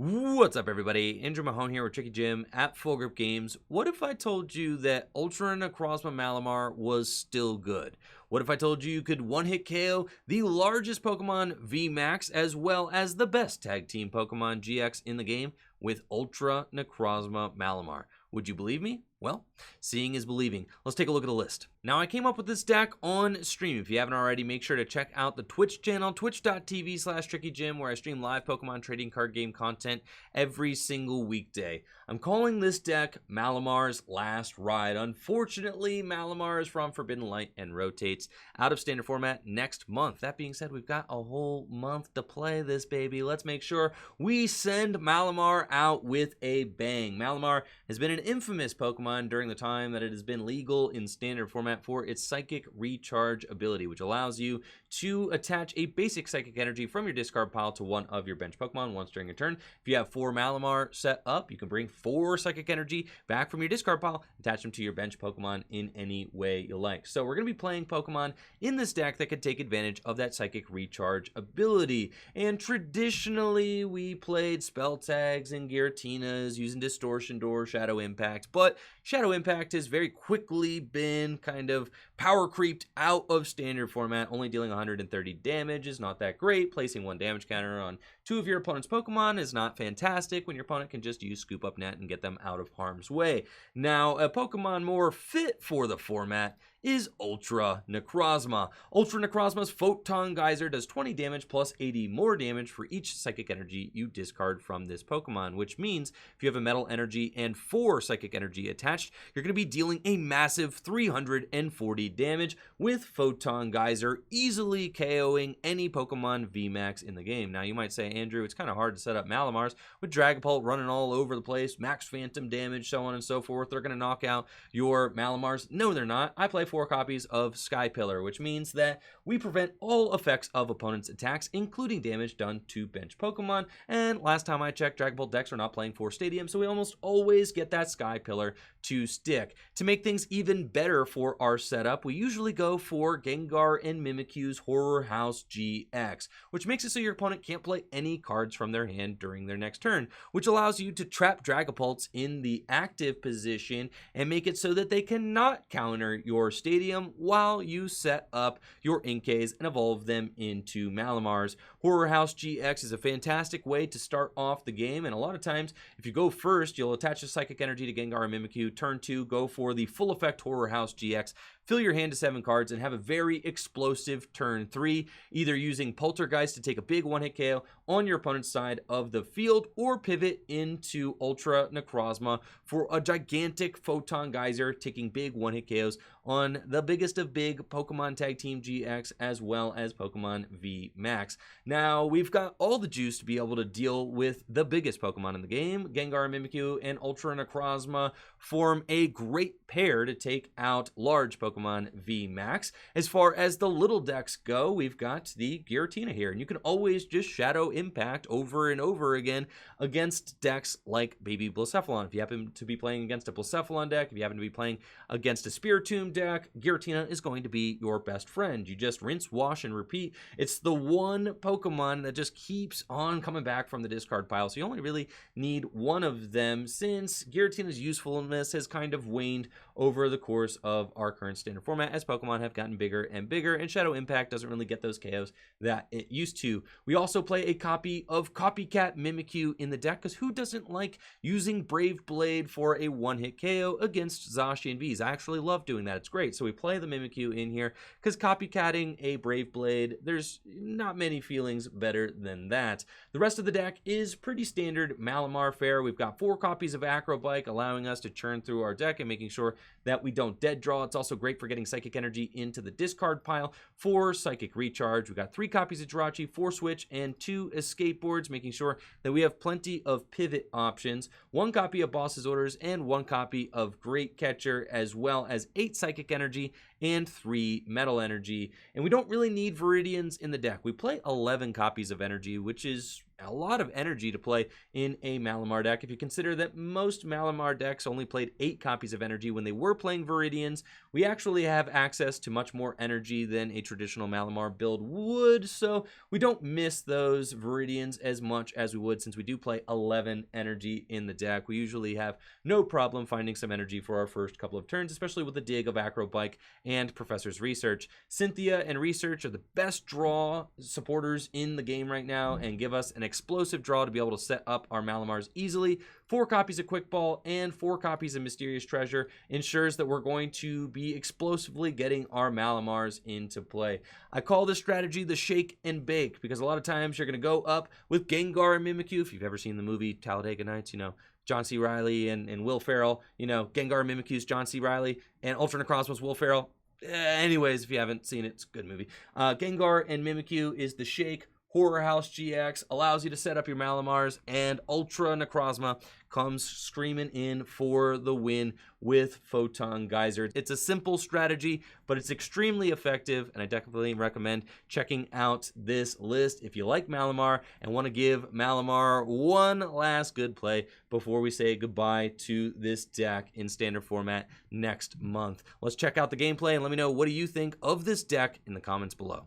What's up, everybody? Andrew Mahone here with Tricky Jim at Full Grip Games. What if I told you that Ultra Necrozma Malamar was still good? What if I told you you could one-hit KO the largest Pokemon VMAX as well as the best tag team Pokemon GX in the game with Ultra Necrozma Malamar? Would you believe me? Well, seeing is believing. Let's take a look at the list. Now, I came up with this deck on stream. If you haven't already, make sure to check out the Twitch channel, twitch.tv/TrickyJim, where I stream live Pokemon trading card game content every single weekday. I'm calling this deck Malamar's Last Ride. Unfortunately, Malamar is from Forbidden Light and rotates out of standard format next month. That being said, we've got a whole month to play this baby. Let's make sure we send Malamar out with a bang. Malamar has been an infamous Pokemon during the time that it has been legal in standard format for its Psychic Recharge ability, which allows you to attach a basic Psychic Energy from your discard pile to one of your bench Pokemon once during a turn. If you have 4 Malamar set up, you can bring 4 Psychic Energy back from your discard pile, attach them to your bench Pokemon in any way you like. So we're going to be playing Pokemon in this deck that could take advantage of that Psychic Recharge ability. And traditionally, we played Spell Tags and Giratinas using Distortion Door, Shadow Impact, but Shadow Impact has very quickly been kind of power creeped out of standard format. Only dealing 130 damage is not that great. Placing 1 damage counter on 2 of your opponent's Pokemon is not fantastic when your opponent can just use Scoop Up Net and get them out of harm's way. Now, a Pokemon more fit for the format is Ultra Necrozma. Ultra Necrozma's Photon Geyser does 20 damage plus 80 more damage for each Psychic Energy you discard from this Pokemon, which means if you have a Metal Energy and 4 Psychic Energy attached, you're going to be dealing a massive 340 damage with Photon Geyser, easily KOing any Pokemon VMAX in the game. Now, you might say, Andrew, it's kind of hard to set up Malamars with Dragapult running all over the place, max phantom damage, so on and so forth. They're going to knock out your Malamars. No, they're not. I play 4 copies of Sky Pillar, which means that we prevent all effects of opponents' attacks, including damage done to bench Pokemon. And last time I checked, Dragapult decks are not playing for Stadium, so we almost always get that Sky Pillar to stick. To make things even better for our setup, we usually go for Gengar and Mimikyu's Horror House GX, which makes it so your opponent can't play any cards from their hand during their next turn, which allows you to trap Dragapults in the active position and make it so that they cannot counter your Stadium while you set up your Inkays and evolve them into Malamars. Horror House GX is a fantastic way to start off the game, and a lot of times if you go first, you'll attach a Psychic Energy to Gengar and Mimikyu. Turn 2, go for the full effect Horror House GX, fill your hand to 7 cards, and have a very explosive turn 3, either using Poltergeist to take a big one-hit KO on your opponent's side of the field, or pivot into Ultra Necrozma for a gigantic Photon Geyser, taking big one-hit KOs on the biggest of big Pokemon Tag Team GX as well as Pokemon V Max. Now, we've got all the juice to be able to deal with the biggest Pokemon in the game. Gengar, Mimikyu, and Ultra Necrozma form a great pair to take out large Pokemon V Max. As far as the little decks go, we've got the Giratina here, and you can always just Shadow Impact over and over again against decks like Baby Blacephalon. If you happen to be playing against a Blacephalon deck, if you happen to be playing against a Spiritomb deck, Giratina is going to be your best friend. You just rinse, wash, and repeat. It's the one Pokemon that just keeps on coming back from the discard pile, so you only really need one of them, since Giratina's usefulness has kind of waned over the course of our current standard format as Pokemon have gotten bigger and bigger, and Shadow Impact doesn't really get those KOs that it used to. We also play a copy of Copycat Mimikyu in the deck, because who doesn't like using Brave Blade for a one-hit KO against Zacian Vs? I actually love doing that. It's great. So we play the Mimikyu in here because copycatting a Brave Blade, there's not many feelings better than that. The rest of the deck is pretty standard Malamar fare. We've got 4 copies of Acro Bike, allowing us to churn through our deck and making sure that we don't dead draw. It's also great for getting Psychic Energy into the discard pile for Psychic Recharge. We've got 3 copies of Jirachi, 4 Switch, and 2 Escape Boards, making sure that we have plenty of pivot options, 1 copy of Boss's Orders, and 1 copy of Great Catcher, as well as 8 Psychic Energy and 3 Metal Energy. And we don't really need Viridians in the deck. We play 11 copies of Energy, which is a lot of energy to play in a Malamar deck. If you consider that most Malamar decks only played 8 copies of energy when they were playing Viridians, we actually have access to much more energy than a traditional Malamar build would, so we don't miss those Viridians as much as we would since we do play 11 energy in the deck. We usually have no problem finding some energy for our first couple of turns, especially with the dig of Acro Bike and Professor's Research. Cynthia and Research are the best draw supporters in the game right now and give us an explosive draw to be able to set up our Malamars easily. 4 copies of Quick Ball and 4 copies of Mysterious Treasure ensures that we're going to be explosively getting our Malamars into play. I call this strategy the shake and bake because a lot of times you're going to go up with Gengar and Mimikyu. If you've ever seen the movie Talladega Nights, you know, John C. Reilly and Will Ferrell, you know, Gengar Mimikyu's John C. Reilly and Ultra Necrozma's Will Ferrell. Anyways, if you haven't seen it, it's a good movie. Gengar and Mimikyu is the shake. Horror House GX allows you to set up your Malamars, and Ultra Necrozma comes screaming in for the win with Photon Geyser. It's a simple strategy, but it's extremely effective, and I definitely recommend checking out this list if you like Malamar and want to give Malamar one last good play before we say goodbye to this deck in standard format next month. Let's check out the gameplay and let me know what do you think of this deck in the comments below.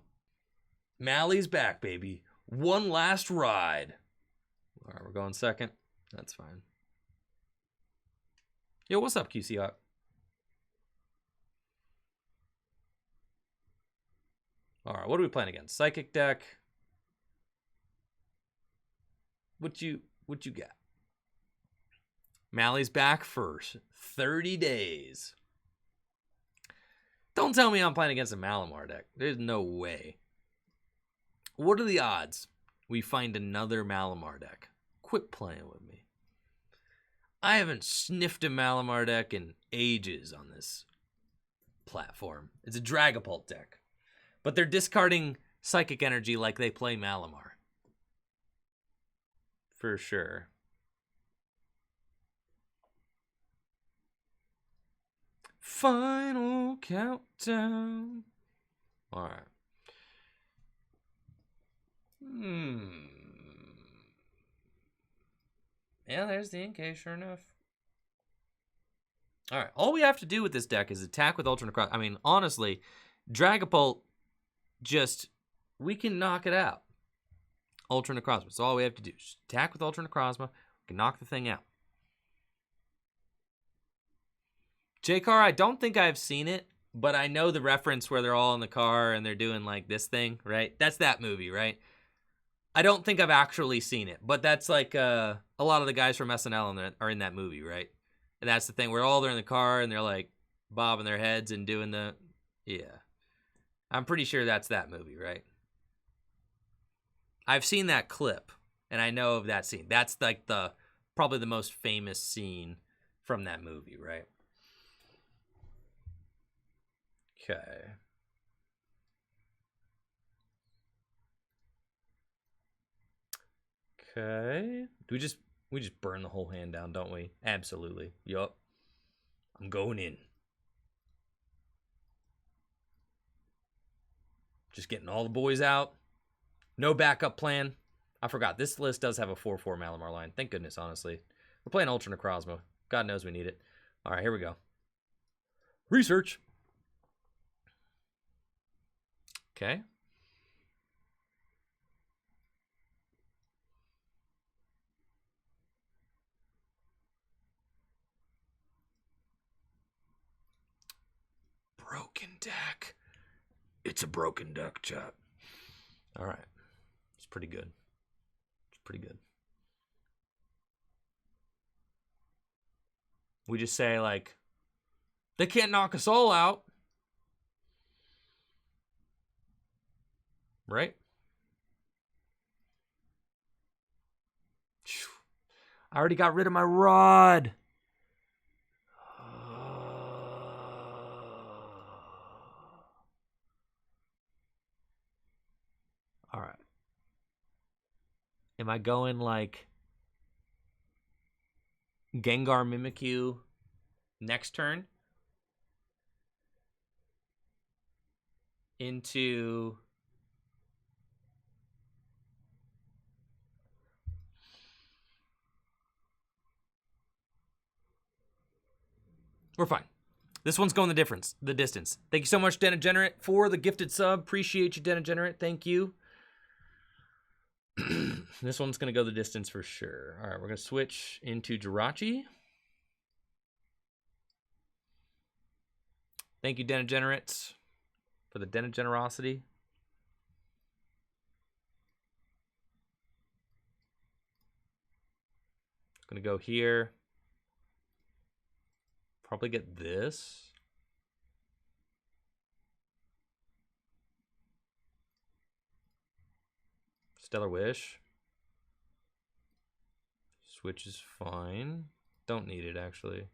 Mally's back, baby. One last ride. All right, we're going second. That's fine. Yo, what's up, QC Hawk? All right, what are we playing against? Psychic deck. What you got? Mally's back for 30 days. Don't tell me I'm playing against a Malamar deck. There's no way. What are the odds we find another Malamar deck? Quit playing with me. I haven't sniffed a Malamar deck in ages on this platform. It's a Dragapult deck. But they're discarding Psychic Energy like they play Malamar. For sure. Final countdown. All right. Yeah, there's the Inkay, sure enough. All right, all we have to do with this deck is attack with Ultra Necrozma. I mean, honestly, Dragapult, we can knock it out. Ultra Necrozma. That's all we have to do. Just attack with Ultra Necrozma. We can knock the thing out. J-Car, I don't think I've seen it, but I know the reference where they're all in the car and they're doing like this thing, right? That's that movie, right? I don't think I've actually seen it, but that's like a lot of the guys from SNL are in that movie, right? And that's the thing where they're in the car and they're like bobbing their heads and doing the, yeah. I'm pretty sure that's that movie, right? I've seen that clip and I know of that scene. That's like probably the most famous scene from that movie, right? Okay. Okay. We just burn the whole hand down, don't we? Absolutely. Yup. I'm going in. Just getting all the boys out. No backup plan. I forgot. This list does have a 4/4 Malamar line. Thank goodness, honestly. We're playing Ultra Necrozma. God knows we need it. All right, here we go. Research. Okay. Broken deck. It's a broken deck, chat. All right. It's pretty good. It's pretty good. We just say, like, they can't knock us all out. Right? I already got rid of my rod. All right. Am I going like Gengar Mimikyu next turn into We're fine. This one's going the distance. Thank you so much, Degenerate, for the gifted sub. Appreciate you, Degenerate. Thank you. This one's going to go the distance for sure. All right, we're going to switch into Jirachi. Thank you, Degenerate, for the Degenerosity. Going to go here. Probably get this. Stellar Wish. Switch is fine. Don't need it, actually.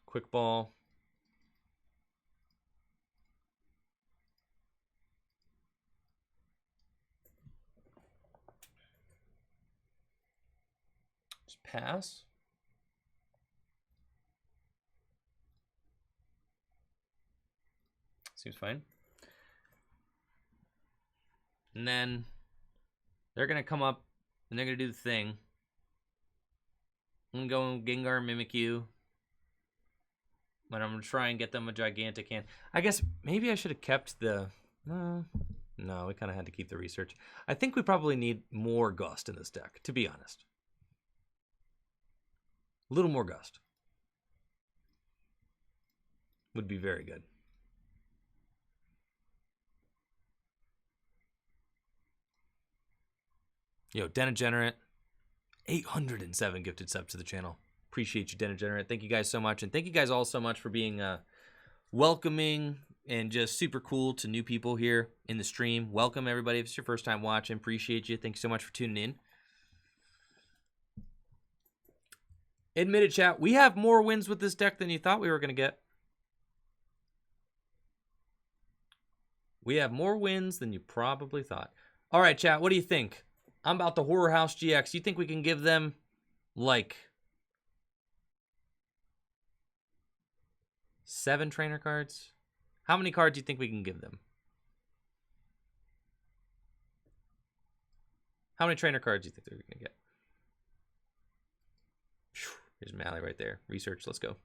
Quick Ball. Just pass. Seems fine. And then they're going to come up and they're going to do the thing. I'm going to go Gengar Mimikyu. But I'm going to try and get them a gigantic hand. I guess maybe I should have kept the... no, we kind of had to keep the research. I think we probably need more Gust in this deck, to be honest. A little more Gust would be very good. Yo, Degenerate, 807 gifted subs to the channel. Appreciate you, Degenerate. Thank you guys so much. And thank you guys all so much for being welcoming and just super cool to new people here in the stream. Welcome, everybody. If it's your first time watching, appreciate you. Thank you so much for tuning in. Admit it, chat. We have more wins with this deck than you thought we were going to get. We have more wins than you probably thought. All right, chat. What do you think? I'm about the Horror House GX. You think we can give them, like, 7 trainer cards? How many cards do you think we can give them? How many trainer cards do you think they're going to get? Here's Mally right there. Research. Let's go.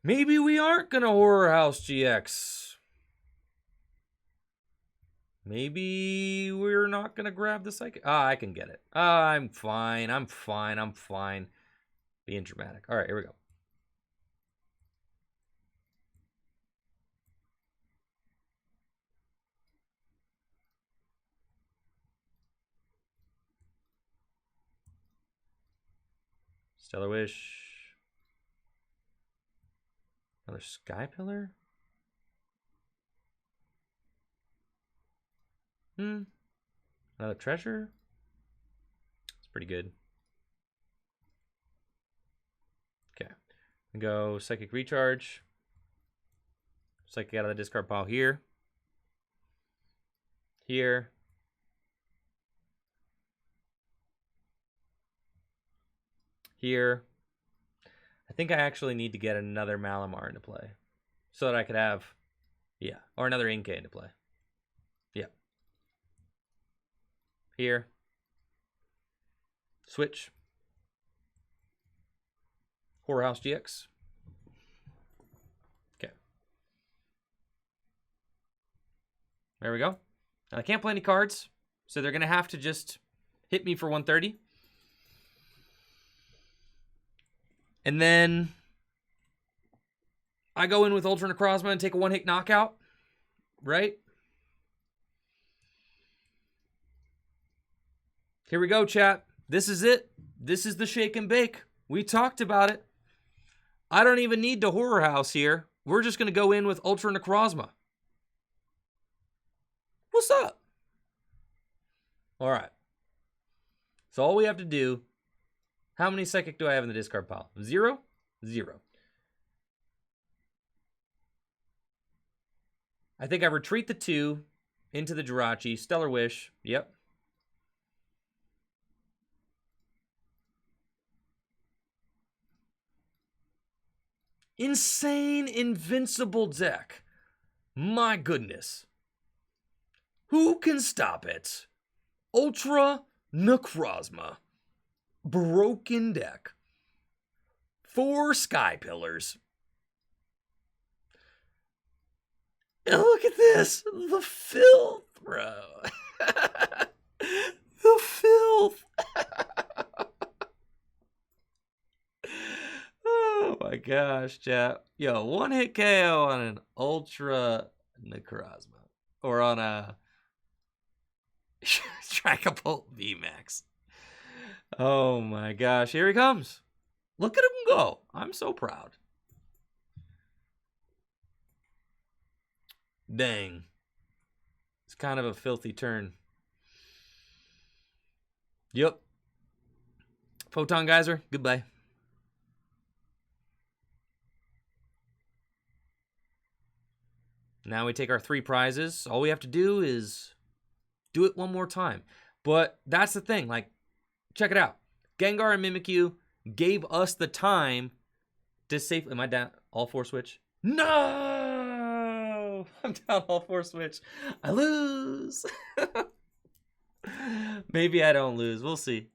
Maybe we aren't going to Horror House GX. Maybe we're not going to grab the Psychic. I can get it. I'm fine. I'm fine. I'm fine. Being dramatic. All right, here we go. Stellar Wish. Another Sky Pillar? Another treasure? It's pretty good. Okay. Go Psychic Recharge. Psychic out of the discard pile here. Here. Here. I think I actually need to get another Malamar into play. So that I could have... yeah. Or another Inkay into play. Yeah. Here. Switch. Horror House GX. Okay. There we go. And I can't play any cards, so they're going to have to just hit me for 130. And then I go in with Ultra Necrozma and take a one-hit knockout, right? Here we go, chat. This is it. This is the shake and bake. We talked about it. I don't even need to Horror House here. We're just going to go in with Ultra Necrozma. What's up? All right. So all we have to do... how many Psychic do I have in the discard pile? 0? 0. I think I retreat the 2 into the Jirachi. Stellar Wish. Yep. Insane invincible deck. My goodness. Who can stop it? Ultra Necrozma. Broken deck. 4 Sky Pillars. And look at this. The filth, bro. The filth. Oh my gosh, chat. Yo, 1-hit KO on an Ultra Necrozma. Or on a Dragapult VMAX. Oh my gosh, here he comes. Look at him go. I'm so proud. Dang. It's kind of a filthy turn. Yep. Photon Geyser, goodbye. Now we take our 3 prizes. All we have to do is do it one more time. But that's the thing. Like, check it out. Gengar and Mimikyu gave us the time to safely... Am I down all 4 switch? No! I'm down all 4 switch. I lose. Maybe I don't lose. We'll see.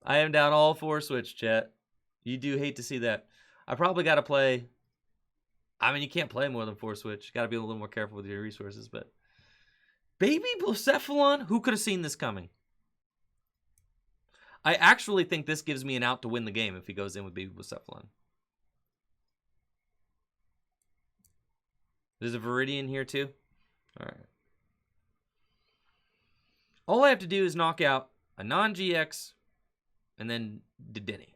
I am down all 4 switch, chat. You do hate to see that. I probably got to play... I mean, you can't play more than 4 switch. Got to be a little more careful with your resources, but... Baby Blacephalon? Who could have seen this coming? I actually think this gives me an out to win the game if he goes in with Baby Blacephalon. There's a Viridian here too. All right. All I have to do is knock out a non-GX and then Dedenne.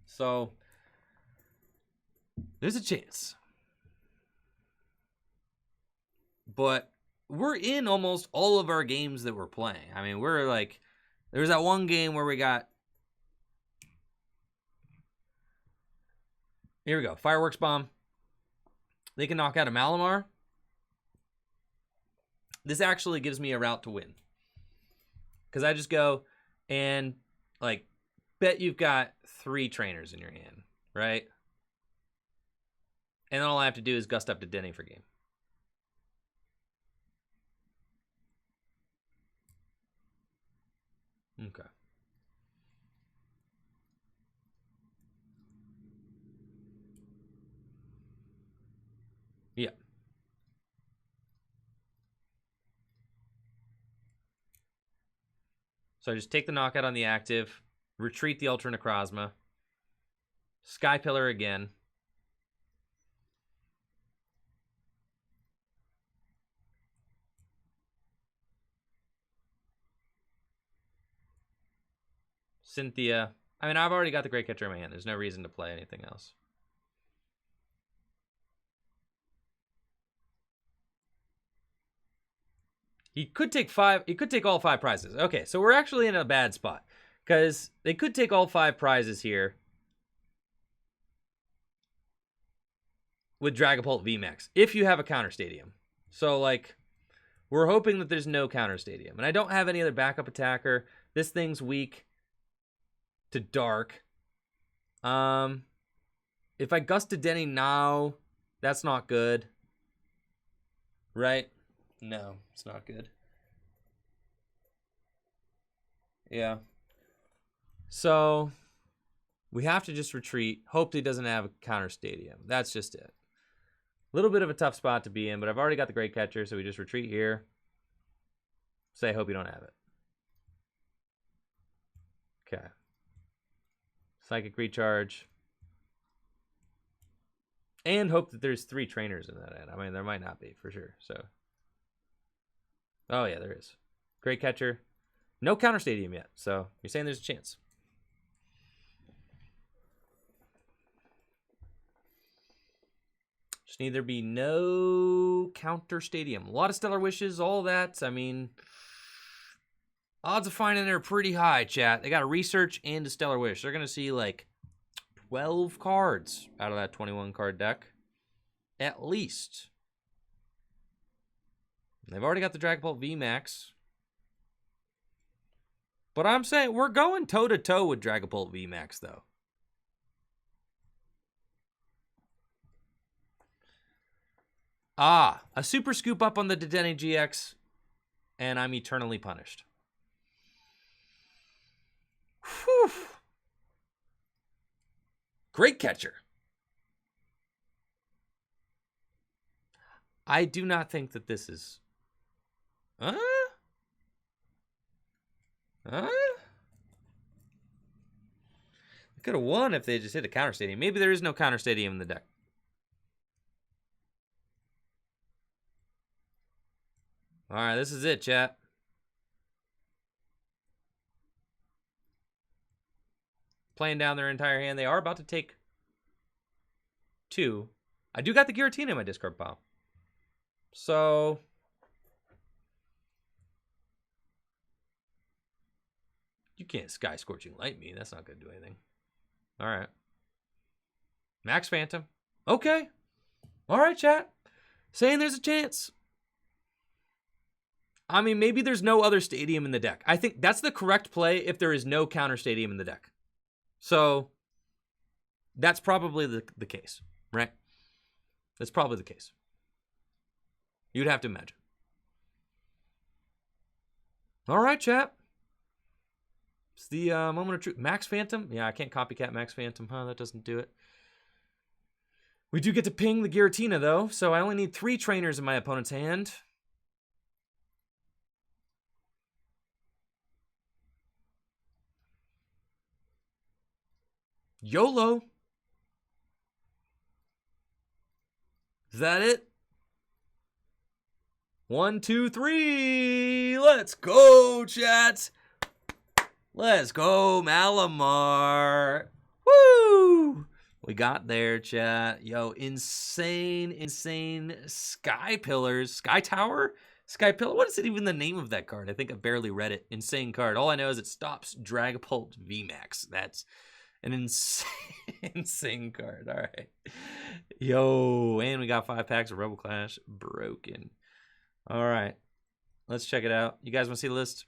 So, there's a chance. But we're in almost all of our games that we're playing. I mean, we're like... There's that one game where we got... Here we go. Fireworks Bomb. They can knock out a Malamar. This actually gives me a route to win. Because I just go and, like, bet you've got 3 trainers in your hand, right? And then all I have to do is gust up to Denny for game. Okay. Yeah. So I just take the knockout on the active, retreat the Ultra Necrozma, Sky Pillar again. Cynthia. I mean, I've already got the Great Catcher in my hand. There's no reason to play anything else. He could take 5. He could take all 5 prizes. Okay, so we're actually in a bad spot. Because they could take all 5 prizes here. With Dragapult VMAX. If you have a counter stadium. So, like, we're hoping that there's no counter stadium. And I don't have any other backup attacker. This thing's weak to dark. If I gust to Denny now, that's not good. Right? No, it's not good. Yeah. So, we have to just retreat. Hope he doesn't have a counter stadium. That's just it. A little bit of a tough spot to be in, but I've already got the Great Catcher, so we just retreat here. Say, hope you don't have it. Okay. Psychic Recharge. And hope that there's 3 trainers in that end. I mean, there might not be, for sure. So. Oh, yeah, there is. Great Catcher. No counter stadium yet, so you're saying there's a chance. Just need there be no counter stadium. A lot of Stellar Wishes, all that. I mean, odds of finding it are pretty high, chat. They got a Research and a Stellar Wish. They're going to see like 12 cards out of that 21 card deck. At least. They've already got the Dragapult VMAX. But I'm saying we're going toe-to-toe with Dragapult VMAX, though. Ah, a super scoop up on the Dedenne GX, and I'm eternally punished. Whew. Great Catcher. I do not think that this is... Huh? Could have won if they just hit a counter stadium. Maybe there is no counter stadium in the deck. All right, this is it, chat. Playing down their entire hand. They are about to take 2. I do got the Giratina in my discard pile. So... you can't Sky Scorching Light me. That's not going to do anything. All right. Max Phantom. Okay. All right, chat. Saying there's a chance. I mean, maybe there's no other stadium in the deck. I think that's the correct play if there is no counter stadium in the deck. So, that's probably the case, right? That's probably the case. You'd have to imagine. All right, chat. It's the moment of truth. Max Phantom? Yeah, I can't copycat Max Phantom. Huh, that doesn't do it. We do get to ping the Giratina, though, so I only need 3 trainers in my opponent's hand. YOLO. Is that it? 1, 2, 3. Let's go, chat. Let's go, Malamar. Woo! We got there, chat. Yo, insane Sky Pillars. Sky Tower? Sky Pillar? What is it even the name of that card? I think I barely read it. Insane card. All I know is it stops Dragapult VMAX. That's an insane card. All right. Yo, and we got 5 packs of Rebel Clash broken. All right. Let's check it out. You guys want to see the list?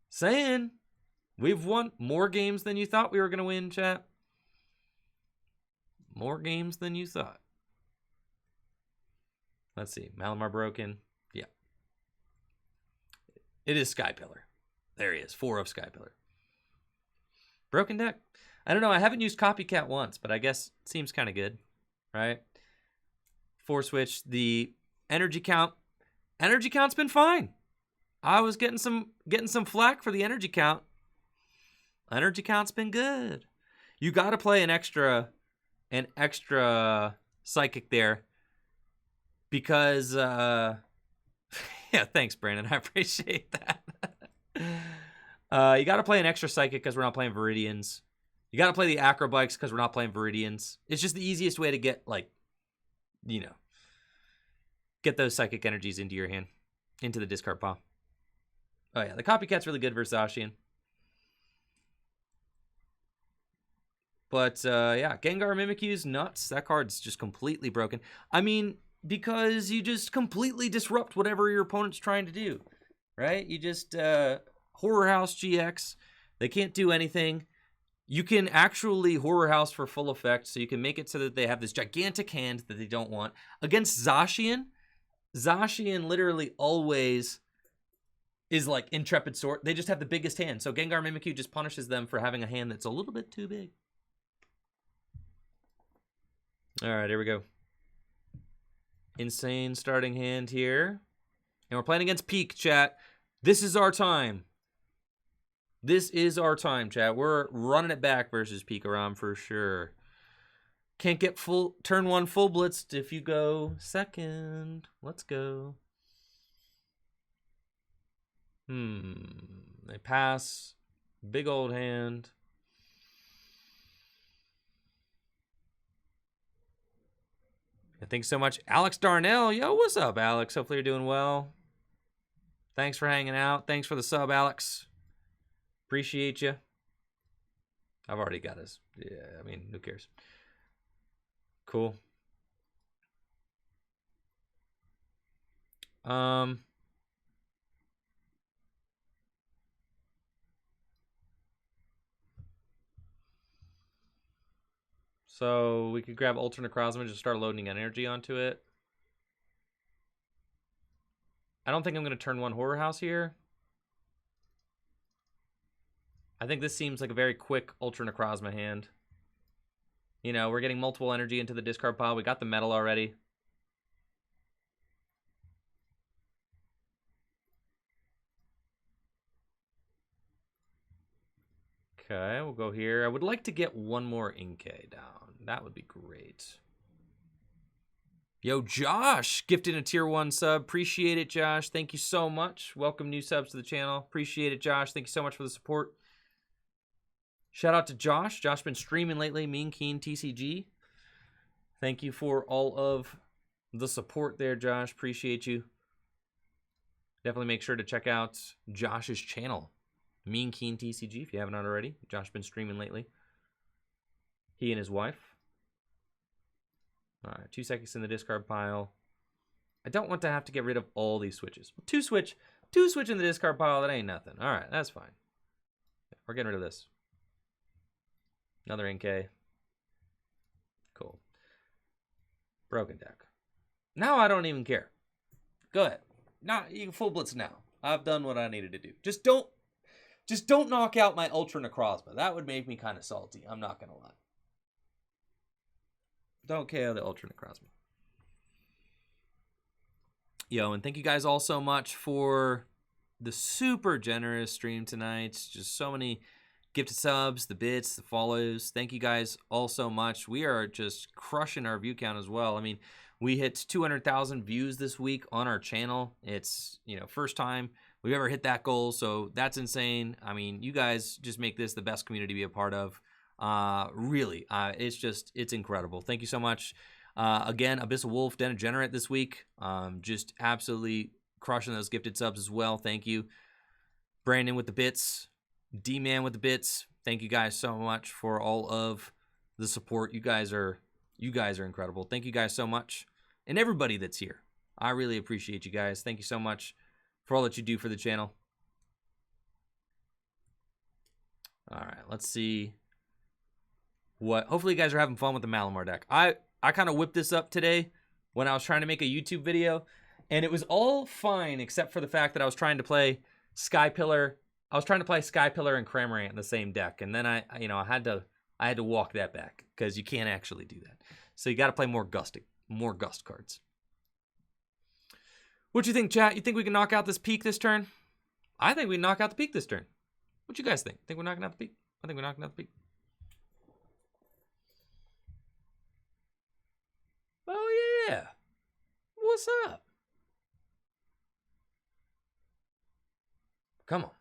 Saying we've won more games than you thought we were going to win, chat. More games than you thought. Let's see. Malamar broken. Yeah. It is Sky Pillar. There he is. 4 of Sky Pillar. Broken deck. I don't know. I haven't used Copycat once, but I guess it seems kind of good, right? 4 switch. The energy count. Energy count's been fine. I was getting some flack for the energy count. Energy count's been good. You got to play an extra psychic there because yeah, thanks Brandon. I appreciate that. You got to play an extra psychic because we're not playing Viridians. You got to play the Acro Bikes because we're not playing Viridians. It's just the easiest way to get, like, you know, get those psychic energies into your hand, into the discard pile. Oh, yeah. The Copycat's really good versus Zacian. But, yeah. Gengar Mimikyu's nuts. That card's just completely broken. I mean, because you just completely disrupt whatever your opponent's trying to do. Right? You just, Horror House GX. They can't do anything. You can actually Horror House for full effect. So you can make it so that they have this gigantic hand that they don't want. Against Zacian, Zacian literally always is like Intrepid Sword. They just have the biggest hand. So Gengar Mimikyu just punishes them for having a hand that's a little bit too big. All right, here we go. Insane starting hand here. And we're playing against Peak, chat. This is our time. This is our time, chat. We're running it back versus Pikarom for sure. Can't get full turn 1 full blitzed if you go second. Let's go. They pass. Big old hand. Thanks so much. Alex Darnell. Yo, what's up, Alex? Hopefully you're doing well. Thanks for hanging out. Thanks for the sub, Alex. Appreciate you. I've already got his. Yeah, I mean, who cares? Cool. So we could grab Ultra Necrozma and just start loading energy onto it. I don't think I'm going to turn one Horror House here. I think this seems like a very quick Ultra Necrozma hand. You know, we're getting multiple energy into the discard pile. We got the metal already. Okay, we'll go here. I would like to get one more Inkay down. That would be great. Yo, Josh gifted a tier 1 sub. Appreciate it, Josh. Thank you so much. Welcome new subs to the channel. Appreciate it, Josh. Thank you so much for the support. Shout out to Josh. Josh been streaming lately. Mean Keen TCG. Thank you for all of the support there, Josh. Appreciate you. Definitely make sure to check out Josh's channel. Mean Keen TCG, if you haven't already. Josh been streaming lately. He and his wife. All right, 2 seconds in the discard pile. I don't want to have to get rid of all these switches. Two switch in the discard pile, that ain't nothing. All right, that's fine. We're getting rid of this. Another Inkay. Cool. Broken deck. Now I don't even care. Go ahead. Now you can full blitz now. I've done what I needed to do. Just don't knock out my Ultra Necrozma. That would make me kind of salty. I'm not gonna lie. Don't KO the Ultra Necrozma. Yo, and thank you guys all so much for the super generous stream tonight. Just so many gifted subs, the bits, the follows. Thank you guys all so much. We are just crushing our view count as well. I mean, we hit 200,000 views this week on our channel. It's, you know, first time we've ever hit that goal, so that's insane. I mean, you guys just make this the best community to be a part of. Really, it's incredible. Thank you so much. Again, Abyssal Wolf, Degenerate this week. Just absolutely crushing those gifted subs as well. Thank you. Brandon with the bits. D-Man with the bits. Thank you guys so much for all of the support. You guys are incredible. Thank you guys so much. And everybody that's here. I really appreciate you guys. Thank you so much for all that you do for the channel. All right, let's see what. Hopefully you guys are having fun with the Malamar deck. I kind of whipped this up today when I was trying to make a YouTube video, and it was all fine except for the fact that I was trying to play Sky Pillar. I was trying to play Sky Pillar and Cramorant in the same deck, and then I had to walk that back because you can't actually do that. So you got to play more gust cards. What you think, chat? You think we can knock out this peak this turn? I think we can knock out the peak this turn. What you guys think? Think we're knocking out the peak? I think we're knocking out the peak. Oh yeah. What's up? Come on.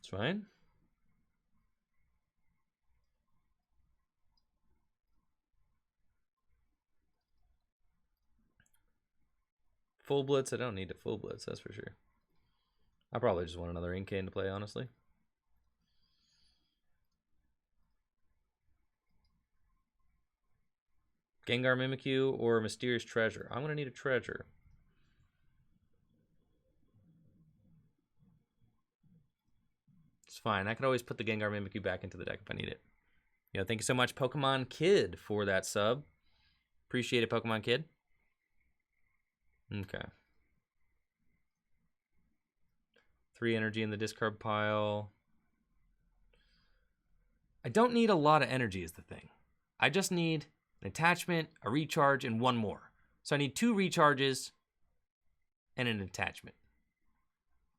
It's fine. Full blitz? I don't need to full blitz, that's for sure. I probably just want another Inkay to play, honestly. Gengar Mimikyu or Mysterious Treasure? I'm going to need a treasure. It's fine. I can always put the Gengar Mimikyu back into the deck if I need it. You know, thank you so much, Pokemon Kid, for that sub. Appreciate it, Pokemon Kid. Okay. 3 energy in the discard pile. I don't need a lot of energy is the thing. I just need an attachment, a recharge, and one more. So I need 2 recharges and an attachment.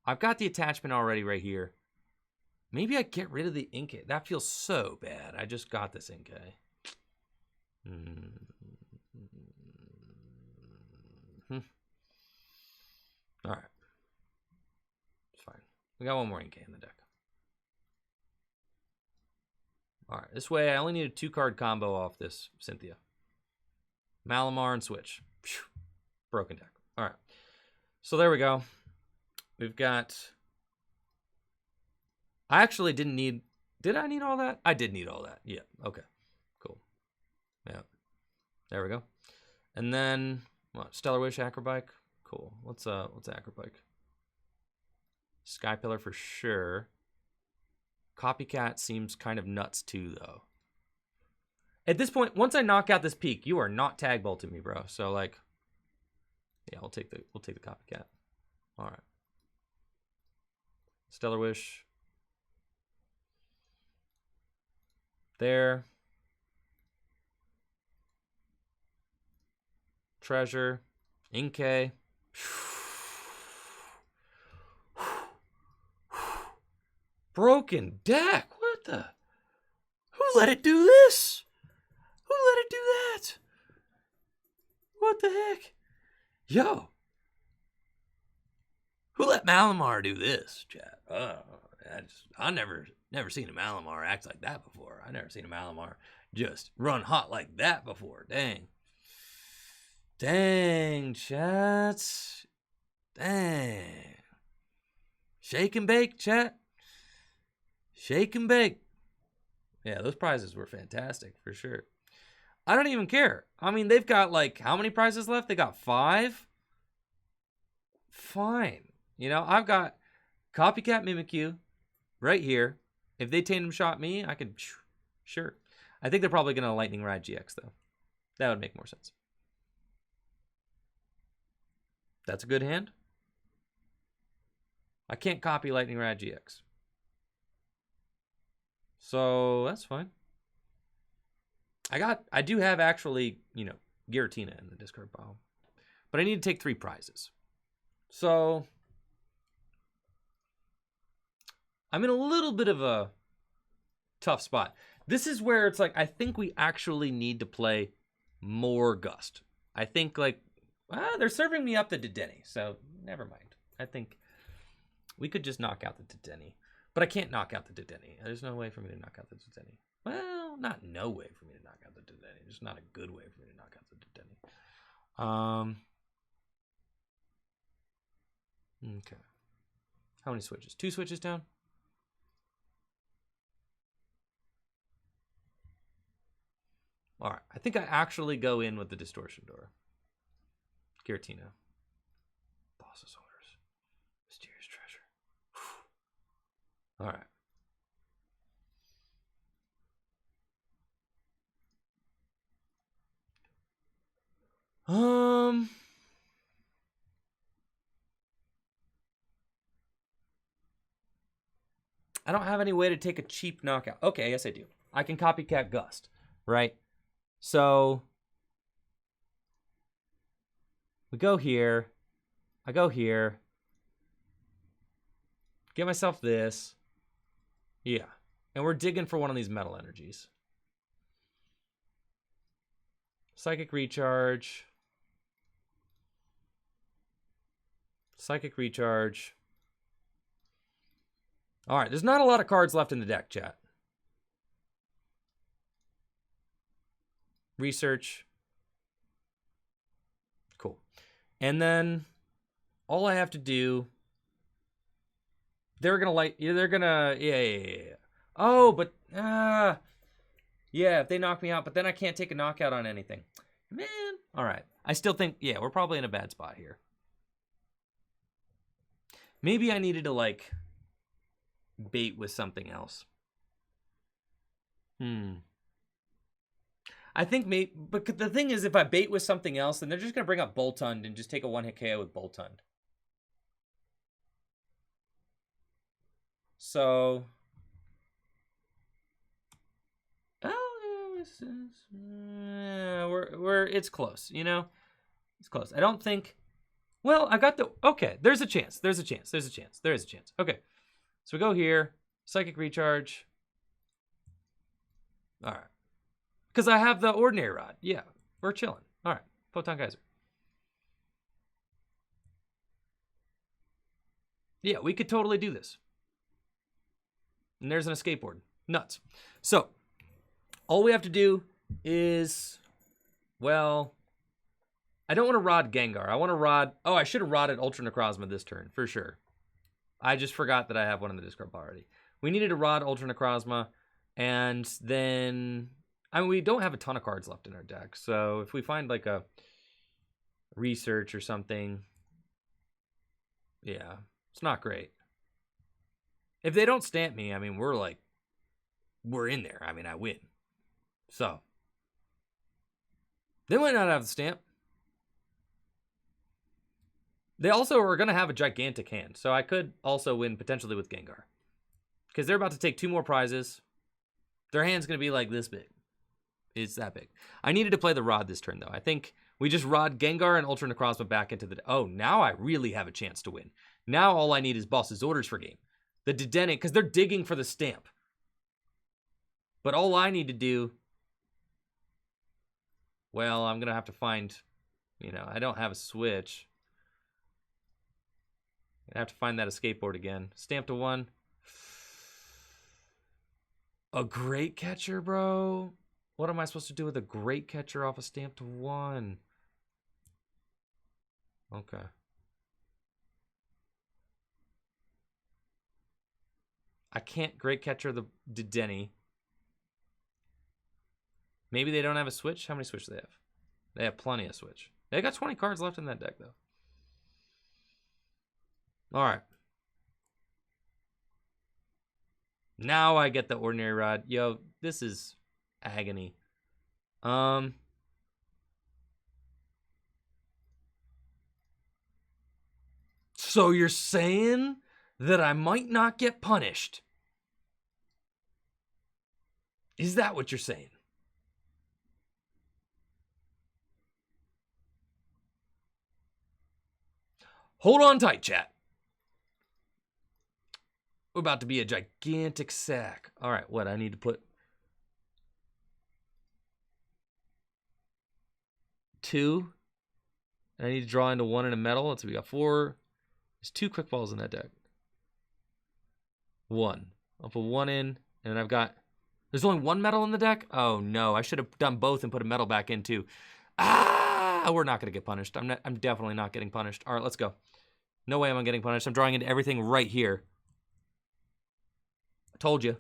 I've got the attachment already right here. Maybe I get rid of the Inkay. That feels so bad. I just got this Inkay. All right. It's fine. We got one more Inkay in the deck. All right. This way, I only need a 2-card combo off this Cynthia. Malamar and switch. Phew. Broken deck. All right. So there we go. We've got... I actually didn't need... Did I need all that? I did need all that. Yeah. Okay. Cool. Yeah. There we go. And then Come on, Stellar Wish, Acro Bike. Cool. What's Acro Bike? Sky Pillar for sure. Copycat seems kind of nuts too, though. At this point, once I knock out this peak, you are not tag bolting me, bro. So like, yeah, we'll take the Copycat. All right. Stellar Wish. There. Treasure. Inkay. Broken deck. What the? Who let it do this? Who let it do that? What the heck? Yo. Who let Malamar do this, chat? I never seen a Malamar act like that before. I never seen a Malamar just run hot like that before. Dang. Dang, chat. Dang. Shake and bake, chat. Shake and bake. Yeah, those prizes were fantastic for sure. I don't even care. I mean, they've got like, how many prizes left? They got 5? Fine. You know, I've got Copycat Mimikyu right here. If they Tandem Shot me, I could, sure. I think they're probably going to Lightning Rod GX, though. That would make more sense. That's a good hand. I can't copy Lightning Rod GX. So, that's fine. I do have actually, you know, Giratina in the discard pile. But I need to take 3 prizes. So, I'm in a little bit of a tough spot. This is where it's like, I think we actually need to play more Gust. I think, like, they're serving me up the Dedenne, so never mind. I think we could just knock out the Dedenne. But I can't knock out the Dedenne. There's no way for me to knock out the Dedenne. Well, not no way for me to knock out the Dedenne. There's not a good way for me to knock out the Dedenne. Okay. How many switches? 2 switches down? All right. I think I actually go in with the Distortion Door. Giratina. Boss's Orders. Mysterious Treasure. Whew. All right. I don't have any way to take a cheap knockout. Okay, yes I do. I can Copycat Gust, right? So we go here. I go here. Get myself this. Yeah. And we're digging for one of these metal energies. Psychic Recharge. Psychic Recharge. All right, there's not a lot of cards left in the deck, chat. Research. Cool. And then all I have to do, they're going to, yeah. Oh, but, yeah, if they knock me out, but then I can't take a knockout on anything. Man, all right. I still think, yeah, we're probably in a bad spot here. Maybe I needed to, like, bait with something else. I think maybe, but the thing is, if I bait with something else, then they're just going to bring up Boltund and just take a 1-hit KO with Boltund. So, it's close, you know? It's close. I don't think, well, I got the, okay, there's a chance. There is a chance. Okay. So we go here, Psychic Recharge. All right. Because I have the Ordinary Rod. Yeah, we're chilling. All right, Photon Geyser. Yeah, we could totally do this. And there's an Escape Board. Nuts. So, all we have to do is, well, I don't want to Rod Gengar. I want to Rod, I should have Rodded Ultra Necrozma this turn, for sure. I just forgot that I have one in the discard pile already. We needed to Rod Ultra Necrozma, and then, I mean, we don't have a ton of cards left in our deck, so if we find like a research or something. Yeah, it's not great. If they don't stamp me, I mean, we're in there. I mean, I win. So, they might not have the stamp. They also are going to have a gigantic hand, so I could also win potentially with Gengar. Because they're about to take 2 more prizes. Their hand's going to be like this big. It's that big. I needed to play the Rod this turn, though. I think we just Rod Gengar and Ultra Necrozma back into the... Oh, now I really have a chance to win. Now all I need is Boss's Orders for game. The Dedenne, because they're digging for the stamp. But all I need to do... Well, I'm going to have to find... You know, I don't have a switch. I have to find that Escape Board again. Stamp to 1. A Great Catcher, bro. What am I supposed to do with a Great Catcher off a Stamp to 1? Okay. I can't Great Catcher the Dedenne. Maybe they don't have a switch? How many switches do they have? They have plenty of switch. They got 20 cards left in that deck, though. All right. Now I get the Ordinary Rod. Yo, this is agony. So you're saying that I might not get punished? Is that what you're saying? Hold on tight, chat. We're about to be a gigantic sack. All right, what? I need to put 2. And I need to draw into 1 in a metal. Let's see, we got 4. There's 2 quick balls in that deck. 1. I'll put 1 in, and then I've got... There's only 1 metal in the deck? Oh, no. I should have done both and put a metal back in, too. Ah! We're not going to get punished. I'm definitely not getting punished. All right, let's go. No way am I getting punished. I'm drawing into everything right here. I told you.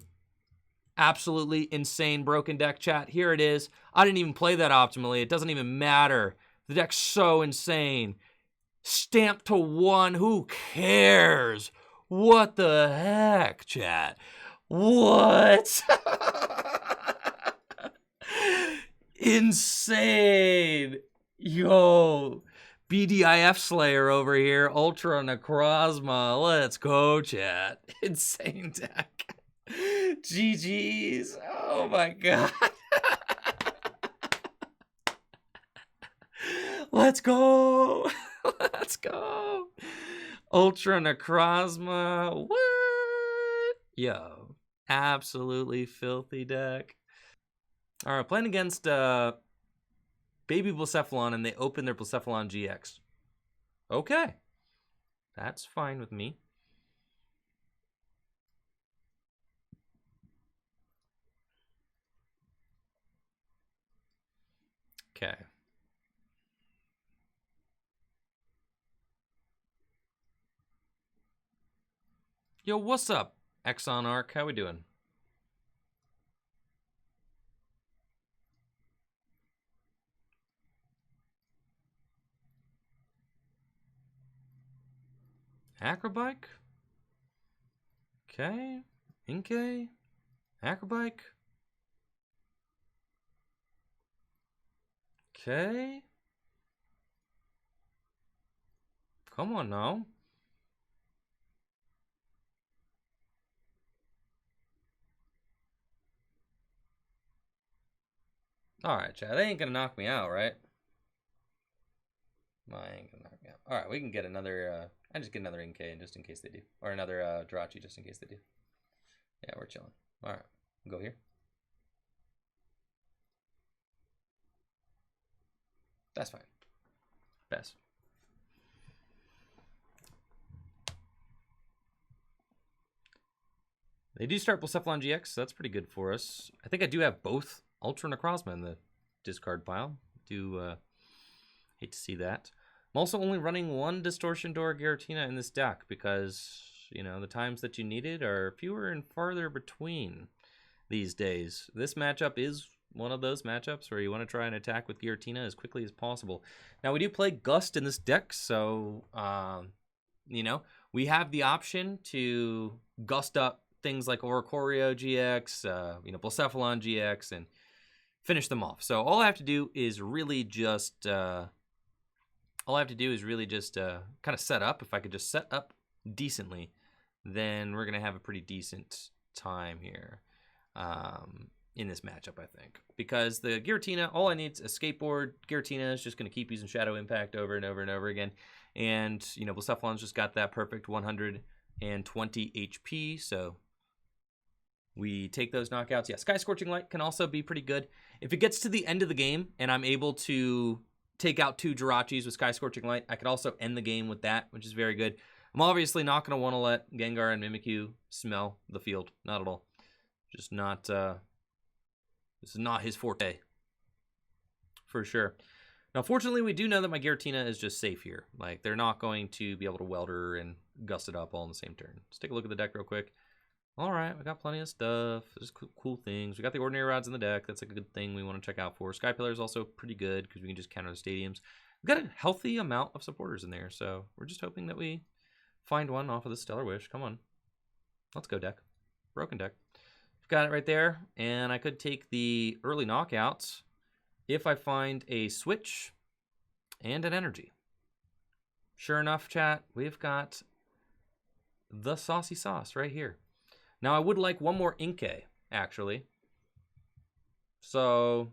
Absolutely insane broken deck, chat. Here it is. I didn't even play that optimally. It doesn't even matter. The deck's so insane. Stamp to 1. Who cares? What the heck, chat? What? Insane. Yo. BDIF Slayer over here. Ultra Necrozma. Let's go, chat. Insane deck. GG's. Oh my god. Let's go. Let's go. Ultra Necrozma. What? Yo. Absolutely filthy deck. All right, playing against Baby Blacephalon, and they open their Blacephalon GX. Okay. That's fine with me. Okay. Yo, what's up, Exxon Arc? How we doing? Acro Bike? Okay. Inkay? Acro Bike? Okay. Come on now. Alright, chat. They ain't gonna knock me out, right? I ain't gonna knock me out. Alright, we can get another, I just get another Inkay just in case they do. Or another Jirachi just in case they do. Yeah, we're chilling. Alright, we'll go here. That's fine. Best. They do start Blacephalon GX, so that's pretty good for us. I think I do have both Ultra Necrozma in the discard pile. Do hate to see that. I'm also only running 1 Distortion Door Giratina in this deck because, you know, the times that you need it are fewer and farther between these days. This matchup is one of those matchups where you want to try and attack with Giratina as quickly as possible. Now, we do play Gust in this deck, so, you know, we have the option to Gust up things like Oricorio GX, you know, Blacephalon GX, and finish them off. So all I have to do is really just, kind of set up. If I could just set up decently, then we're going to have a pretty decent time here in this matchup, I think. Because the Giratina, all I need is Escape Board. Giratina is just going to keep using Shadow Impact over and over and over again. And, you know, Blacephalon's just got that perfect 120 HP, so we take those knockouts. Yeah, Sky Scorching Light can also be pretty good. If it gets to the end of the game and I'm able to take out 2 Jirachis with Sky Scorching Light, I could also end the game with that, which is very good. I'm obviously not going to want to let Gengar and Mimikyu smell the field. Not at all. Just not, this is not his forte. For sure. Now, fortunately, we do know that my Giratina is just safe here. Like, they're not going to be able to Welder and Gust it up all in the same turn. Let's take a look at the deck real quick. All right, we got plenty of stuff. There's cool things. We got the Ordinary Rods in the deck. That's like a good thing we want to check out for. Sky Pillar is also pretty good because we can just counter the stadiums. We've got a healthy amount of supporters in there, so we're just hoping that we find one off of the Stellar Wish. Come on. Let's go, deck. Broken deck. Got it right there, and I could take the early knockouts if I find a switch and an energy. Sure enough, chat, we've got the saucy sauce right here. Now, I would like one more Inkay, actually. So,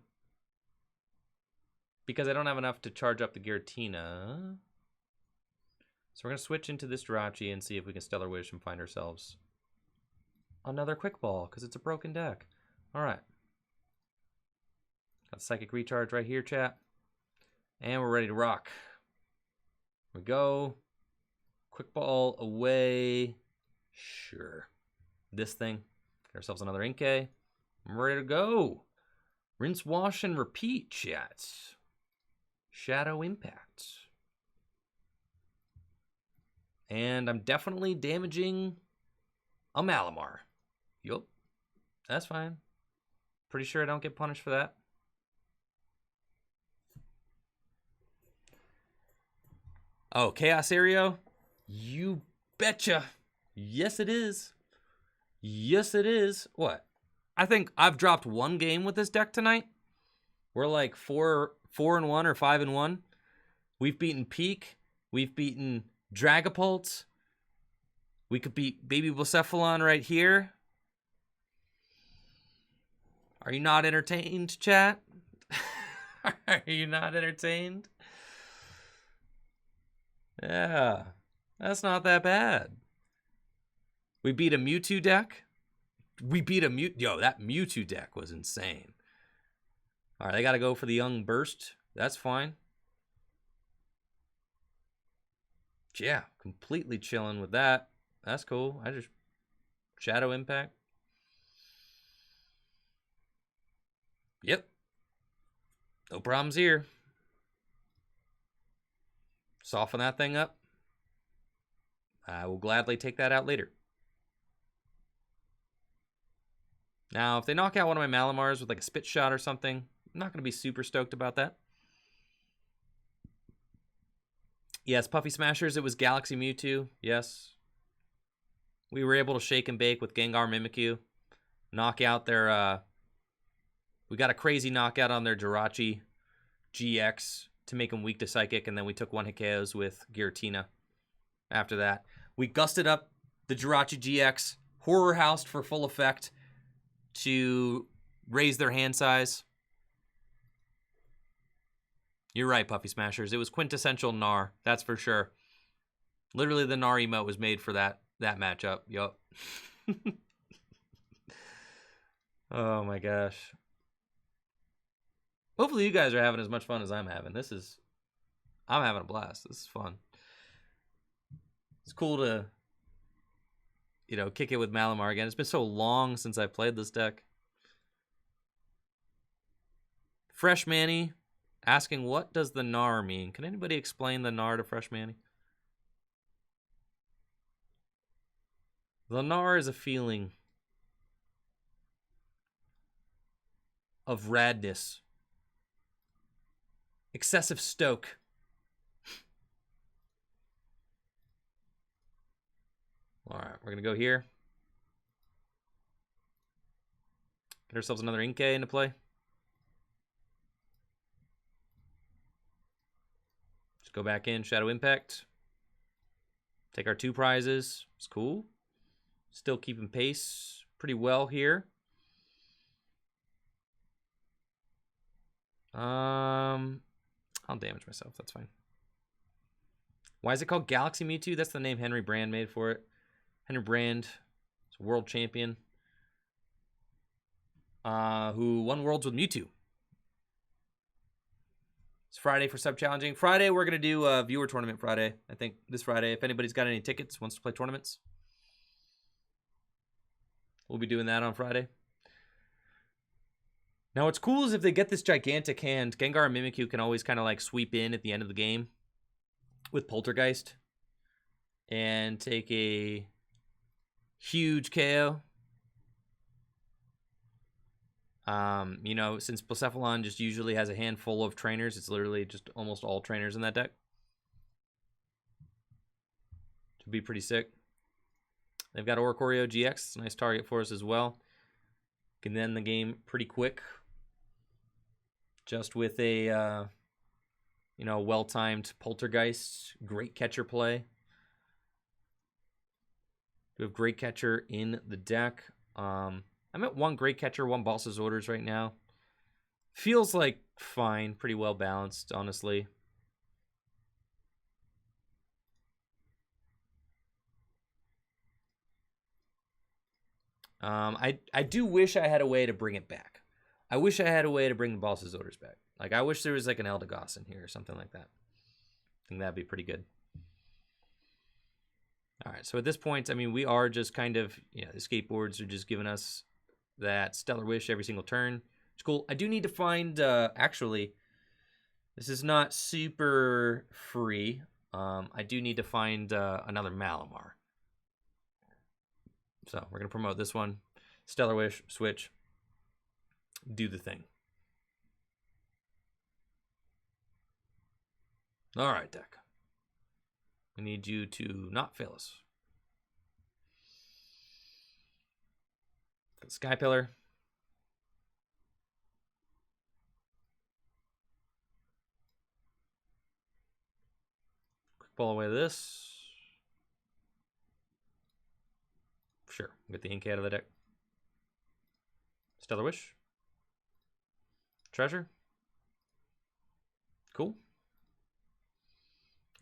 because I don't have enough to charge up the Giratina. So we're going to switch into this Jirachi and see if we can Stellar Wish and find ourselves another Quick Ball, because it's a broken deck. All right. Got Psychic Recharge right here, chat. And we're ready to rock. Here we go. Quick Ball away. Sure. This thing. Get ourselves another Inkay. I'm ready to go. Rinse, wash, and repeat, chat. Shadow Impact. And I'm definitely damaging a Malamar. Yup. That's fine. Pretty sure I don't get punished for that. Oh, Chaos Aereo? You betcha. Yes, it is. Yes, it is. What? I think I've dropped one game with this deck tonight. We're like 4-1 or 5-1. We've beaten Peak. We've beaten Dragapult. We could beat Baby Blacephalon right here. Are you not entertained, chat? Are you not entertained? Yeah, that's not that bad. We beat a Mewtwo deck. We beat a Mewtwo. Yo, that Mewtwo deck was insane. All right, they got to go for the Young Burst. That's fine. Yeah, completely chilling with that. That's cool. I just Shadow Impact. Yep. No problems here. Soften that thing up. I will gladly take that out later. Now, if they knock out one of my Malamars with like a Spit Shot or something, I'm not going to be super stoked about that. Yes, Puffy Smashers, it was Galaxy Mewtwo. Yes. We were able to shake and bake with Gengar Mimikyu. Knock out their... we got a crazy knockout on their Jirachi GX to make them weak to Psychic, and then we took one-hit KOs with Giratina after that. We gusted up the Jirachi GX, Horror Housed for full effect to raise their hand size. You're right, Puffy Smashers. It was quintessential Gnar, that's for sure. Literally, the Gnar emote was made for that matchup. Yup. Oh my gosh. Hopefully you guys are having as much fun as I'm having. I'm having a blast. This is fun. It's cool to, you know, kick it with Malamar again. It's been so long since I played this deck. Fresh Manny asking, what does the Gnar mean? Can anybody explain the Gnar to Fresh Manny? The Gnar is a feeling. of radness. Excessive stoke. All right, we're going to go here. Get ourselves another Inkay into play. Just go back in, Shadow Impact. Take our 2 prizes. It's cool. Still keeping pace pretty well here. I'll damage myself. That's fine. Why is it called Galaxy Mewtwo? That's the name Henry Brand made for it. Henry Brand is a world champion who won Worlds with Mewtwo. It's Friday for sub-challenging. Friday, we're going to do a viewer tournament Friday. I think this Friday. If anybody's got any tickets, wants to play tournaments, we'll be doing that on Friday. Now, what's cool is if they get this gigantic hand, Gengar and Mimikyu can always kind of like sweep in at the end of the game with Poltergeist and take a huge KO. You know, since Blacephalon just usually has a handful of trainers, it's literally just almost all trainers in that deck. Should be pretty sick. They've got Oricorio GX, nice target for us as well. Can end the game pretty quick. Just with a, you know, well-timed Poltergeist, Great Catcher play. We have Great Catcher in the deck. I'm at 1 Great Catcher, 1 Boss's Orders right now. Feels like fine, pretty well balanced, honestly. I do wish I had a way to bring it back. I wish I had a way to bring the Boss's Orders back. Like, I wish there was like an Eldegoss in here or something like that. I think that'd be pretty good. All right, so at this point, I mean, we are just kind of, you know, the skateboards are just giving us that Stellar Wish every single turn. It's cool. I do need to find, actually, this is not super free. I do need to find another Malamar. So we're going to promote this one. Stellar Wish, switch. Do the thing. All right, deck. I need you to not fail us. Got Sky Pillar. Quick ball away this. Sure, get the Inkay out of the deck. Stellar Wish. Treasure. Cool.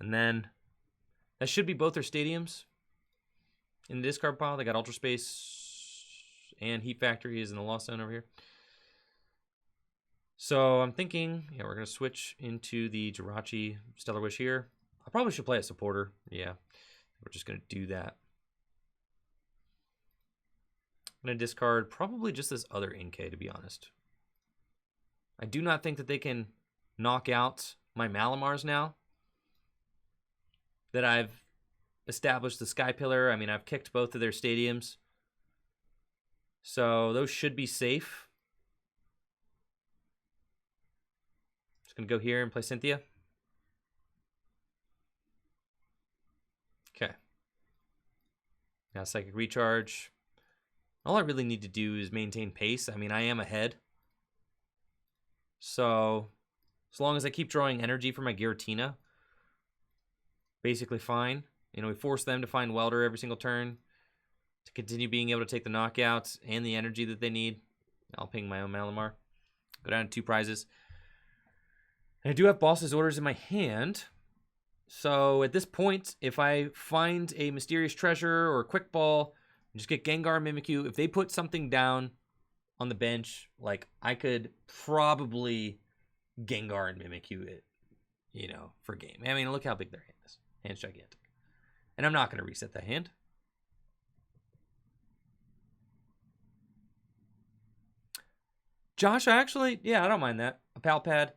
And then that should be both their stadiums in the discard pile. They got Ultra Space and Heat Factory is in the Lost Zone over here. So I'm thinking, yeah, we're going to switch into the Jirachi Stellar Wish here. I probably should play a supporter. Yeah, we're just going to do that. I'm going to discard probably just this other Inkay, to be honest. I do not think that they can knock out my Malamars now that I've established the Sky Pillar. I mean, I've kicked both of their stadiums. So those should be safe. Just going to go here and play Cynthia. Okay. Now Psychic Recharge. All I really need to do is maintain pace. I mean, I am ahead. So as long as I keep drawing energy for my Giratina, basically fine. You know, we force them to find Welder every single turn to continue being able to take the knockouts and the energy that they need. I'll ping my own Malamar. Go down to 2 prizes. And I do have Boss's Orders in my hand. So at this point, if I find a Mysterious Treasure or a Quick Ball, just get Gengar Mimikyu. If they put something down on the bench, like, I could probably Gengar and Mimikyu it, you know, for game. I mean, look how big their hand is. Hand's gigantic. And I'm not going to reset that hand. Josh, I don't mind that. A Pal Pad.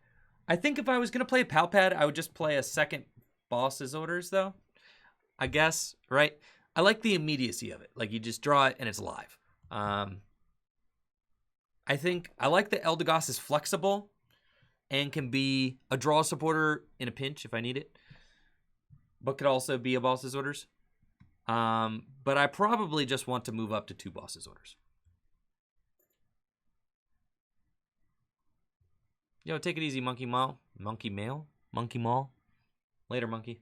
I think if I was going to play a Pal Pad, I would just play a second Boss's Orders, though. I guess, right? I like the immediacy of it. Like, you just draw it and it's live. I think I like that Eldegoss is flexible and can be a draw supporter in a pinch if I need it, but could also be a boss's orders. But I probably just want to move up to 2 boss's orders. Yo, take it easy, Monkey Mall. Monkey Mail? Monkey Mall? Later, Monkey.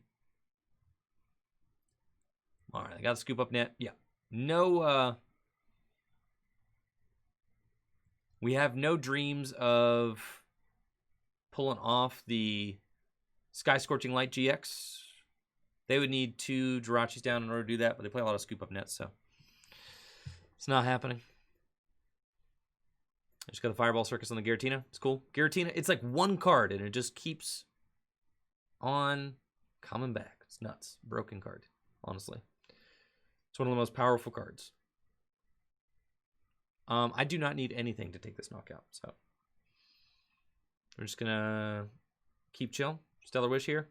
All right, I got to scoop up net. Yeah. No, we have no dreams of pulling off the Sky Scorching Light GX. They would need 2 Jirachis down in order to do that, but they play a lot of scoop up nets, so it's not happening. I just got the Fireball Circus on the Giratina. It's cool. Giratina, it's like 1 card, and it just keeps on coming back. It's nuts. Broken card, honestly. It's one of the most powerful cards. I do not need anything to take this knockout, so we're just going to keep chill. Stellar Wish here.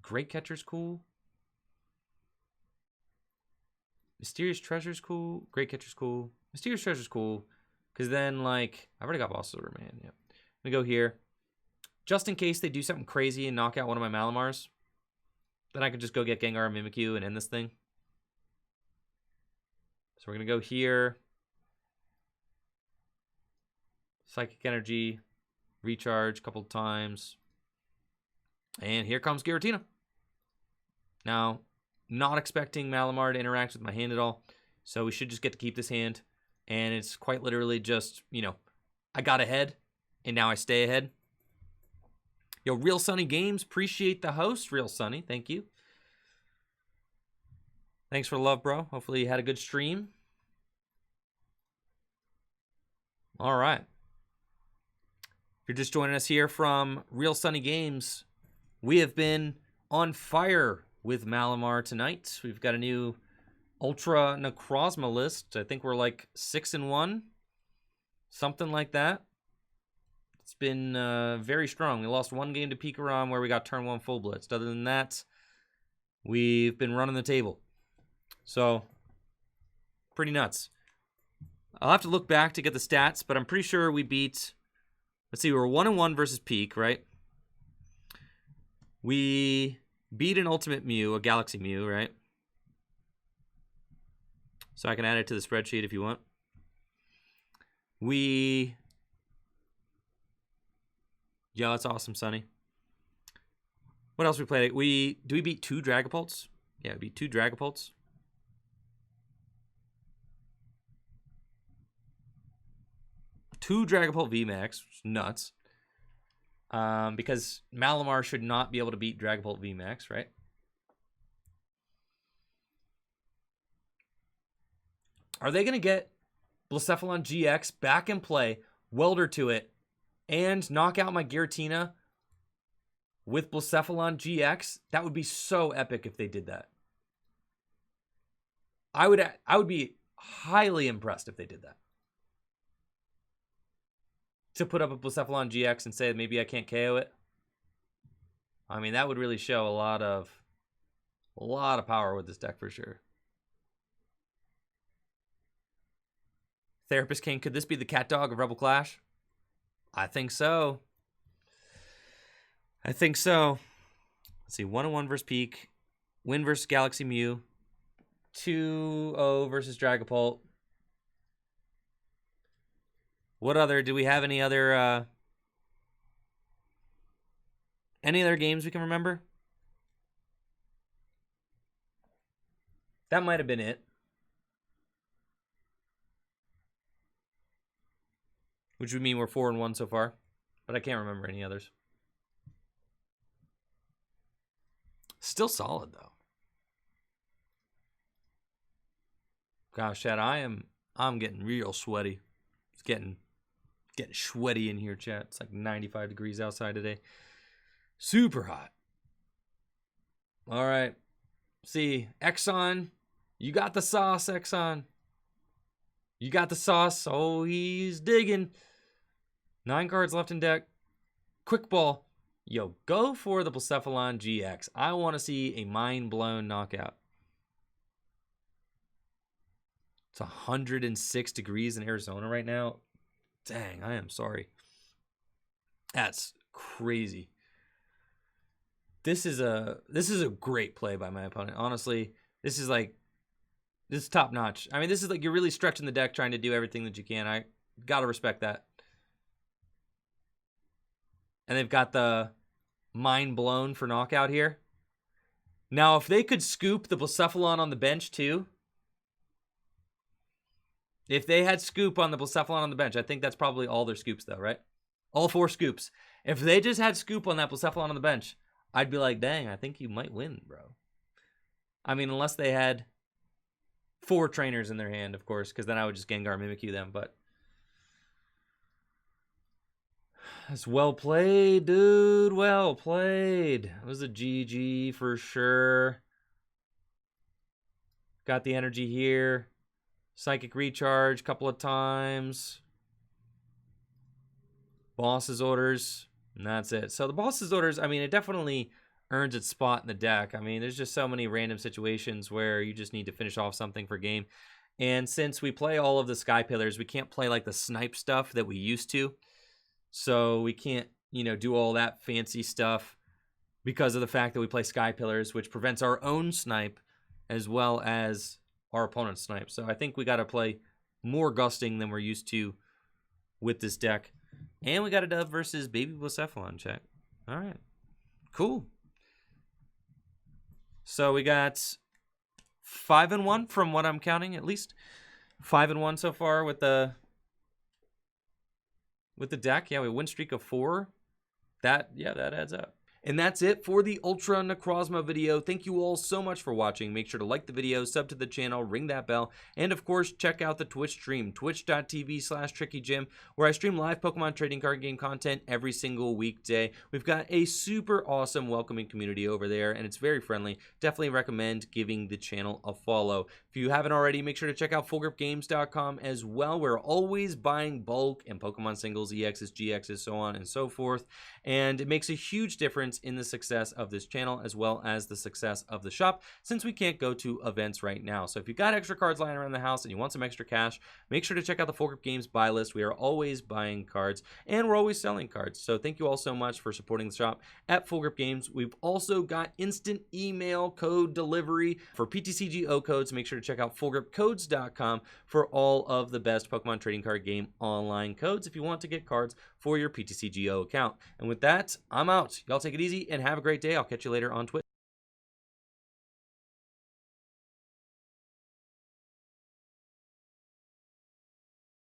Great Catcher's cool. Mysterious Treasure's cool. Great Catcher's cool. Mysterious Treasure's cool. Because then, like, I've already got Boss Order, man. Yeah. I'm going to go here. Just in case they do something crazy and knock out one of my Malamars, then I could just go get Gengar Mimikyu and end this thing. So we're going to go here. Psychic Energy. Recharge a couple of times. And here comes Giratina. Now, not expecting Malamar to interact with my hand at all. So we should just get to keep this hand. And it's quite literally just, you know, I got ahead. And now I stay ahead. Yo, Real Sunny Games. Appreciate the host, Real Sunny. Thank you. Thanks for the love, bro. Hopefully you had a good stream. All right. If you're just joining us here from Real Sunny Games, we have been on fire with Malamar tonight. We've got a new Ultra Necrozma list. I think we're like 6-1, something like that. It's been very strong. We lost 1 game to Pikarom where we got turn 1 full blitzed. Other than that, we've been running the table. So, pretty nuts. I'll have to look back to get the stats, but I'm pretty sure we beat... Let's see, we were 1-1 versus Peak, right? We beat an Ultimate Mew, a Galaxy Mew, right? So I can add it to the spreadsheet if you want. Yo, that's awesome, Sonny. What else we played? Do we beat 2 Dragapults? Yeah, we beat 2 Dragapults. 2 Dragapult VMAX, which is nuts. Because Malamar should not be able to beat Dragapult VMAX, right? Are they going to get Blacephalon GX back in play, welder to it, and knock out my Giratina with Blacephalon GX? That would be so epic if they did that. I would be highly impressed if they did that. To put up a Blacephalon GX and say maybe I can't KO it. I mean, that would really show a lot of power with this deck for sure. Therapist King, could this be the cat dog of Rebel Clash? I think so. I think so. Let's see, 1-1 versus Peak. Win versus Galaxy Mew. 2-0 versus Dragapult. What other, do we have any other games we can remember? That might have been it. Which would mean we're 4-1 so far. But I can't remember any others. Still solid, though. Gosh, Chad, I'm getting real sweaty. It's getting sweaty in here, chat. It's like 95 degrees outside today. Super hot. All right. See, Exxon, you got the sauce, Exxon. You got the sauce. Oh, he's digging. 9 cards left in deck. Quick ball. Yo, go for the Blacephalon GX. I want to see a mind-blown knockout. It's 106 degrees in Arizona right now. Dang, I am sorry. That's crazy. This is a great play by my opponent. Honestly, this is top notch. I mean, this is like you're really stretching the deck, trying to do everything that you can. I gotta respect that. And they've got the Mind Blown for knockout here. Now, if they could scoop the Blacephalon on the bench too, if they had scoop on the Blacephalon on the bench, I think that's probably all their scoops though, right? All 4 scoops. If they just had scoop on that Blacephalon on the bench, I'd be like, dang, I think you might win, bro. I mean, unless they had 4 trainers in their hand, of course, because then I would just Gengar Mimikyu them, but that's well played, dude. Well played. It was a GG for sure. Got the energy here. Psychic Recharge a couple of times. Boss's Orders. And that's it. So the Boss's Orders, I mean, it definitely earns its spot in the deck. I mean, there's just so many random situations where you just need to finish off something for game. And since we play all of the Sky Pillars, we can't play like the snipe stuff that we used to. So we can't, you know, do all that fancy stuff because of the fact that we play Sky Pillars, which prevents our own snipe as well as our opponent's snipe. So I think we got to play more gusting than we're used to with this deck. And we got a dub versus Baby Blacephalon check. All right. Cool. So we got 5-1 from what I'm counting, at least. 5-1 so far with the deck. Yeah, we win streak of 4. That adds up. And that's it for the Ultra Necrozma video. Thank you all so much for watching. Make sure to like the video, sub to the channel, ring that bell, and of course, check out the Twitch stream, twitch.tv/TrickyJim, where I stream live Pokemon trading card game content every single weekday. We've got a super awesome welcoming community over there, and it's very friendly. Definitely recommend giving the channel a follow. If you haven't already, make sure to check out fullgripgames.com as well. We're always buying bulk and Pokemon singles, EXs, GXs, so on and so forth, and it makes a huge difference in the success of this channel as well as the success of the shop, since we can't go to events right now. So if you've got extra cards lying around the house and you want some extra cash, make sure to check out the Full Grip Games buy list. We are always buying cards and we're always selling cards. So thank you all so much for supporting the shop at Full Grip Games. We've also got instant email code delivery for PTCGO codes. Make sure to check out fullgripcodes.com for all of the best Pokemon trading card game online codes if you want to get cards for your PTCGO account. And with that, I'm out. Y'all take it easy and have a great day. I'll catch you later on Twitch.